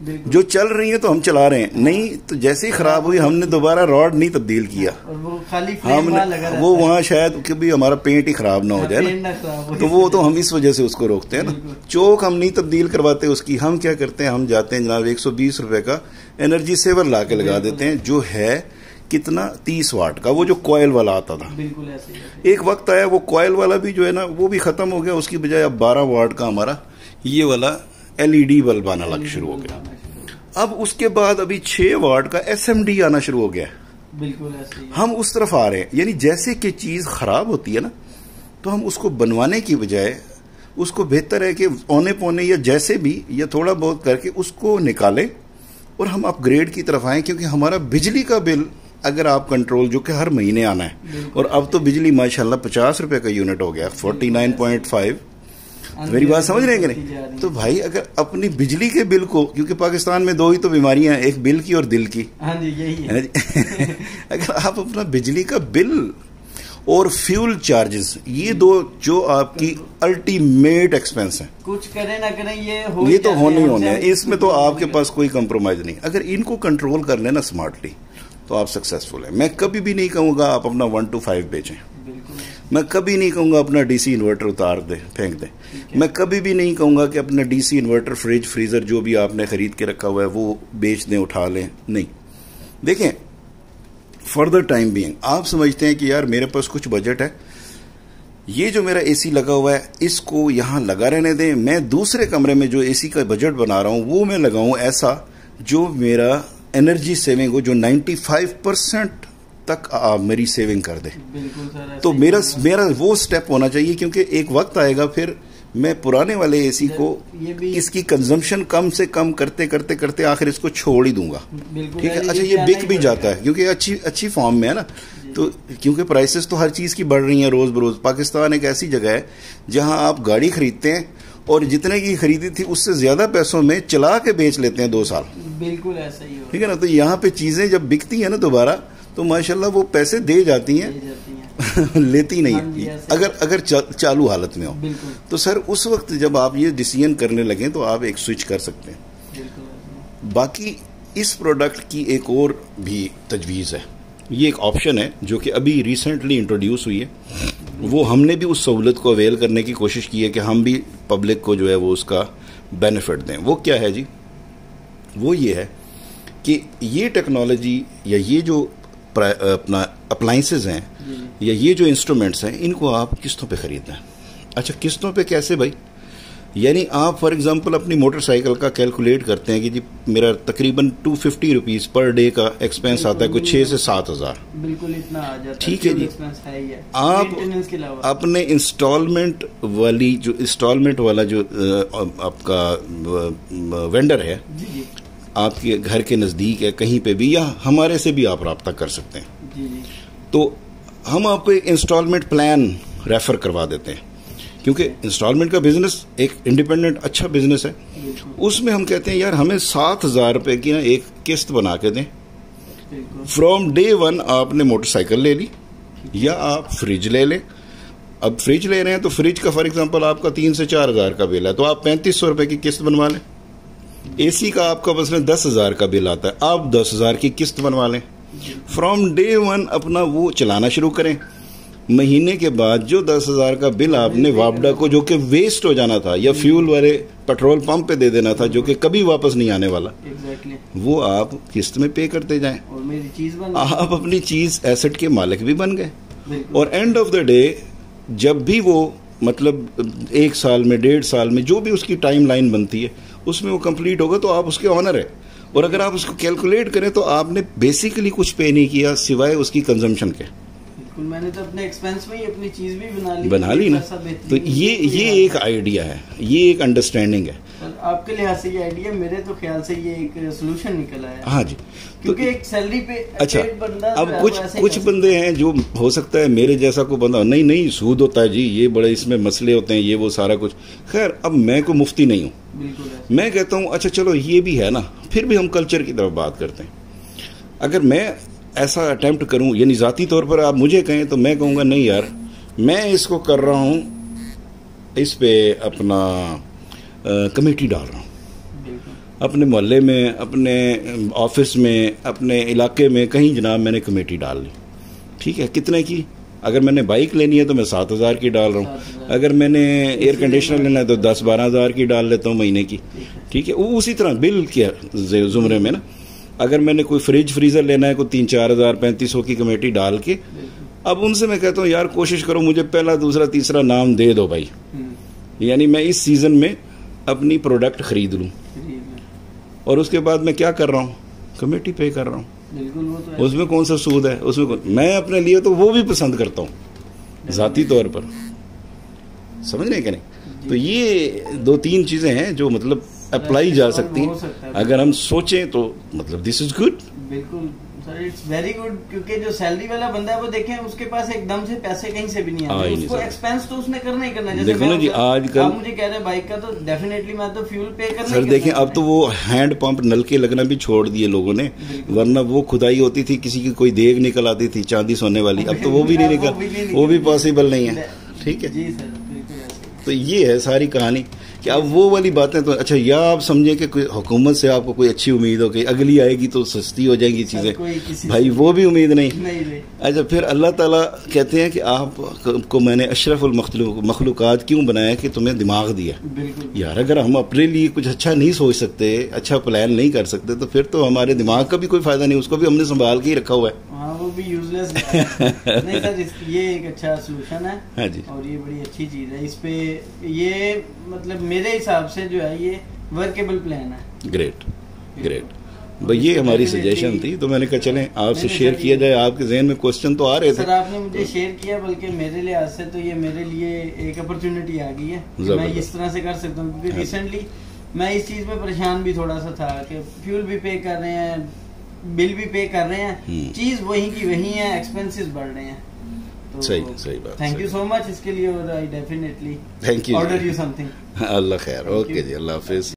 جو چل رہی ہیں تو ہم چلا رہے ہیں، نہیں تو جیسے ہی خراب ہوئی ہم نے دوبارہ راڈ نہیں تبدیل کیا، ہم وہ وہاں شاید کہ ہمارا پینٹ ہی خراب نہ ہو جائے نا، تو وہ تو ہم اس وجہ سے اس کو روکتے ہیں نا. چوک ہم نہیں تبدیل کرواتے اس کی، ہم کیا کرتے ہیں، ہم جاتے ہیں جناب 120 روپے کا انرجی سیور لا کے لگا دیتے ہیں، جو ہے کتنا 30 واٹ کا، وہ جو کوئل والا آتا تھا. ایک وقت آیا وہ کوئل والا بھی جو ہے نا وہ بھی ختم ہو گیا، اس کی بجائے اب 12 واٹ کا ہمارا یہ والا LED بلب آنا لگ شروع ہو گیا. اب اس کے بعد ابھی 6 واٹ کا SMD آنا شروع ہو گیا. بالکل ایسے ہم اس طرف آ رہے ہیں، یعنی جیسے کہ چیز خراب ہوتی ہے نا تو ہم اس کو بنوانے کی بجائے اس کو بہتر ہے کہ اونے پونے یا جیسے بھی یا تھوڑا بہت کر کے اس کو نکالیں اور ہم اپ گریڈ کی طرف آئیں، کیونکہ ہمارا بجلی کا بل اگر آپ کنٹرول جو کہ ہر مہینے آنا ہے، اور اب تو بجلی ماشاءاللہ 50 روپے کا یونٹ ہو گیا، 49.5. میری بات سمجھ رہے ہیں کہ نہیں؟ تو بھائی اگر اپنی بجلی کے بل کو، کیونکہ پاکستان میں 2 ہی تو بیماریاں ہیں، ایک بل کی اور دل کی، اگر آپ اپنا بجلی کا بل اور فیول چارجز، یہ 2 جو آپ کی الٹیمیٹ ایکسپینس ہیں، کچھ کریں نہ کریں یہ تو ہونے ہیں، اس میں تو آپ کے پاس کوئی کمپرومائز نہیں. اگر ان کو کنٹرول کر لینا اسمارٹلی تو آپ سکسیسفل ہیں. میں کبھی بھی نہیں کہوں گا آپ اپنا 1 to 5 بیچیں، میں کبھی نہیں کہوں گا اپنا DC انورٹر اتار دیں پھینک دیں، میں کبھی بھی نہیں کہوں گا کہ اپنا DC انورٹر فریج فریزر جو بھی آپ نے خرید کے رکھا ہوا ہے وہ بیچ دیں اٹھا لیں. نہیں، دیکھیں فردر ٹائم بینگ آپ سمجھتے ہیں کہ یار میرے پاس کچھ بجٹ ہے، یہ جو میرا AC لگا ہوا ہے اس کو یہاں لگا رہنے دیں، میں دوسرے کمرے میں جو AC کا بجٹ بنا رہا ہوں وہ میں لگاؤں ایسا جو میرا انرجی سیونگ ہو، جو 95% تک آپ میری سیونگ کر دیں. تو میرا وہ سٹیپ ہونا چاہیے، کیونکہ ایک وقت آئے گا پھر میں پرانے والے AC کو اس کی کنزمپشن کم سے کم کرتے کرتے کرتے آخر اس کو چھوڑ ہی دوں گا. ٹھیک ہے، اچھا یہ بک بھی جاتا ہے کیونکہ اچھی فارم میں ہے نا، تو کیونکہ پرائسز تو ہر چیز کی بڑھ رہی ہیں روز بروز. پاکستان ایک ایسی جگہ ہے جہاں آپ گاڑی خریدتے ہیں اور جتنے کی خریدی تھی اس سے زیادہ پیسوں میں چلا کے بیچ لیتے ہیں 2 سال. بالکل ایسا ہی، ٹھیک ہے نا. تو یہاں پہ چیزیں جب بکتی ہیں نا دوبارہ تو ماشاءاللہ وہ پیسے دے جاتی ہیں لیتی نہیں اگر چالو حالت میں ہو. تو سر اس وقت جب آپ یہ ڈیسیژن کرنے لگیں تو آپ ایک سوئچ کر سکتے ہیں. باقی اس پروڈکٹ کی ایک اور بھی تجویز ہے، یہ ایک آپشن ہے جو کہ ابھی ریسنٹلی انٹروڈیوس ہوئی ہے، وہ ہم نے بھی اس سہولت کو اویل کرنے کی کوشش کی ہے کہ ہم بھی پبلک کو جو ہے وہ اس کا بینیفٹ دیں. وہ کیا ہے جی؟ وہ یہ ہے کہ یہ ٹیکنالوجی یا یہ جو اپنا اپلائنسز ہیں یا یہ جو انسٹرومنٹس ہیں ان کو آپ قسطوں پہ خریدنا ہے. اچھا قسطوں پہ کیسے بھائی؟ یعنی آپ فار ایگزامپل اپنی موٹر سائیکل کا کیلکولیٹ کرتے ہیں کہ جی میرا تقریباً 250 روپیز پر ڈے کا ایکسپینس آتا ہے کوئی 6 سے 7 ہزار. بالکل اتنا آ جاتا ہے. ٹھیک ہے جی. آپ اپنے انسٹالمنٹ والا جو آپ کا وینڈر ہے آپ کے گھر کے نزدیک ہے کہیں پہ بھی، یا ہمارے سے بھی آپ رابطہ کر سکتے ہیں. تو ہم آپ کو ایک انسٹالمنٹ پلان ریفر کروا دیتے ہیں، کیونکہ انسٹالمنٹ کا بزنس ایک انڈیپینڈنٹ اچھا بزنس ہے. اس میں ہم کہتے ہیں یار ہمیں 7,000 روپے کی نا ایک قسط بنا کے دیں. فرام ڈے 1 آپ نے موٹر سائیکل لے لی یا آپ فریج لے لیں. اب فریج لے رہے ہیں تو فریج کا فار ایگزامپل آپ کا 3 سے 4 ہزار کا بل ہے تو آپ 3500 روپے کی قسط بنوا لیں. AC کا آپ کا مثلاً 10,000 کا بل آتا ہے، آپ 10,000 کی قسط بنوا لیں. فرام ڈے 1 اپنا وہ چلانا شروع کریں. مہینے کے بعد جو 10,000 کا بل آپ نے وابڈا کو جو کہ ویسٹ ہو جانا تھا یا فیول والے پیٹرول پمپ پہ دے دینا تھا جو کہ کبھی واپس نہیں آنے والا، وہ آپ قسط میں پے کرتے جائیں. آپ اپنی چیز ایسٹ کے مالک بھی بن گئے. اور اینڈ آف دا ڈے جب بھی وہ مطلب 1 سال میں 1.5 سال میں جو بھی اس کی ٹائم لائن بنتی ہے اس میں وہ کمپلیٹ ہوگا تو آپ اس کے آنر ہیں. اور اگر آپ اس کو کیلکولیٹ کریں تو آپ نے بیسیکلی کچھ پے نہیں کیا سوائے اس کی کنزمپشن کے. میں نے تو اپنے ایکسپینس میں ہی اپنی چیز بھی بنا لی نا. تو یہ ایک آئیڈیا ہے، یہ ایک انڈرسٹینڈنگ ہے. آپ کے لحاظ سے یہ آئیڈیا، میرے تو خیال سے یہ ایک سولوشن نکلا ہے. ہاں جی، کیونکہ ایک سیلری پہ اچھا اب کچھ بندے ہیں جو ہو سکتا ہے میرے جیسا کو بندہ نہیں سود ہوتا ہے جی، یہ بڑے اس میں مسئلے ہوتے ہیں، یہ وہ سارا کچھ. خیر اب میں کوئی مفتی نہیں ہوں، میں کہتا ہوں اچھا چلو یہ بھی ہے نا، پھر بھی ہم کلچر کی طرف بات کرتے ہیں. اگر میں ایسا اٹیمپٹ کروں یعنی ذاتی طور پر آپ مجھے کہیں تو میں کہوں گا نہیں یار میں اس کو کر رہا ہوں، اس پہ اپنا کمیٹی ڈال رہا ہوں. اپنے محلے میں, اپنے آفس میں, اپنے علاقے میں کہیں جناب میں نے کمیٹی ڈال لی. ٹھیک ہے, کتنے کی؟ اگر میں نے بائک لینی ہے تو میں 7,000 کی ڈال رہا ہوں, اگر میں نے ایئر کنڈیشنر لینا ہے تو 10-12,000 کی ڈال لیتا ہوں مہینے کی. ٹھیک ہے, وہ اسی طرح بل کے زمرے میں نا. اگر میں نے کوئی فریج فریزر لینا ہے کوئی 3-4,000 3500 کی کمیٹی ڈال کے, اب ان سے میں کہتا ہوں یار کوشش کرو مجھے پہلا دوسرا تیسرا نام دے دو بھائی, یعنی میں اس سیزن میں اپنی پروڈکٹ خرید لوں, اور اس کے بعد میں کیا کر رہا ہوں, کمیٹی پے کر رہا ہوں. اس میں کون سا سود ہے, اس میں اپنے لیے تو وہ بھی پسند کرتا ہوں ذاتی طور پر, سمجھ رہے ہیں کہ نہیں. تو یہ 2-3 چیزیں ہیں جو مطلب اپلائی جا سکتی ہیں اگر ہم سوچیں تو, مطلب دس از گڈ. بالکل سر, اٹس ویری گڈ, کیونکہ جو سیلری والا بندہ ہے وہ دیکھیں اس کے پاس ایک دم سے پیسے کہیں سے بھی نہیں آتے, اس کو ایکسپینس تو اس نے کرنا ہی کرنا ہے. دیکھو نا جی آج کل آپ مجھے کہہ رہے ہیں بائک کا تو ڈیفینیٹلی میں تو فیول پے کرنا. سر دیکھیں اب تو وہ ہینڈ پمپ نل کے لگنا بھی چھوڑ دیے لوگوں نے, ورنہ وہ کھدائی ہوتی تھی کسی کی کوئی دیگ نکل آتی تھی چاندی سونے والی, اب تو وہ بھی نہیں نکل, وہ بھی پاسبل نہیں ہے. ٹھیک ہے جی سر, تو یہ ہے ساری کہانی کہ اب وہ والی باتیں تو اچھا, یا آپ سمجھیں کہ کوئی حکومت سے آپ کو کوئی اچھی امید ہو کہ اگلی آئے گی تو سستی ہو جائیں گی چیزیں, بھائی وہ بھی امید نہیں. اچھا پھر اللہ تعالیٰ کہتے ہیں کہ آپ کو میں نے اشرف المخلوقات کیوں بنایا کہ تمہیں دماغ دیا. یار اگر ہم اپنے لیے کچھ اچھا نہیں سوچ سکتے, اچھا پلان نہیں کر سکتے, تو پھر تو ہمارے دماغ کا بھی کوئی فائدہ نہیں, اس کو بھی ہم نے سنبھال کے ہی رکھا ہوا ہے. وہ بھی یوز لیس نہیں سر, یہ ایک اچھا سولوشن ہے. ہاں جی, اور یہ بڑی اچھی چیز ہے. اس پہ یہ مطلب میرے حساب سے جو ہے یہ ورکیبل پلان ہے. گریٹ گریٹ بھائی, یہ ہماری سجیشن تھی تو میں نے کہا چلیں آپ سے شیئر کیا جائے. آپ کے ذہن میں کوسچن تو آ رہے تھے سر, آپ نے مجھے شیئر کیا, بلکہ میرے لحاظ سے تو یہ میرے لیے ایک اپرچونٹی آ گئی ہے, میں اس طرح سے کر سکتا ہوں. کیونکہ ریسنٹلی میں اس چیز میں پریشان بھی تھوڑا سا تھا کہ فیول بھی پے کر رہے ہیں, بل بھی پے کر رہے ہیں, چیز وہی کی وہی ہے, ایکسپینسز بڑھ رہے ہیں. صحیح بات. تھینک یو سو مچ اس کے لیے, اور I definitely thank you, order you something. اللہ خیر, اوکے جی, اللہ حافظ.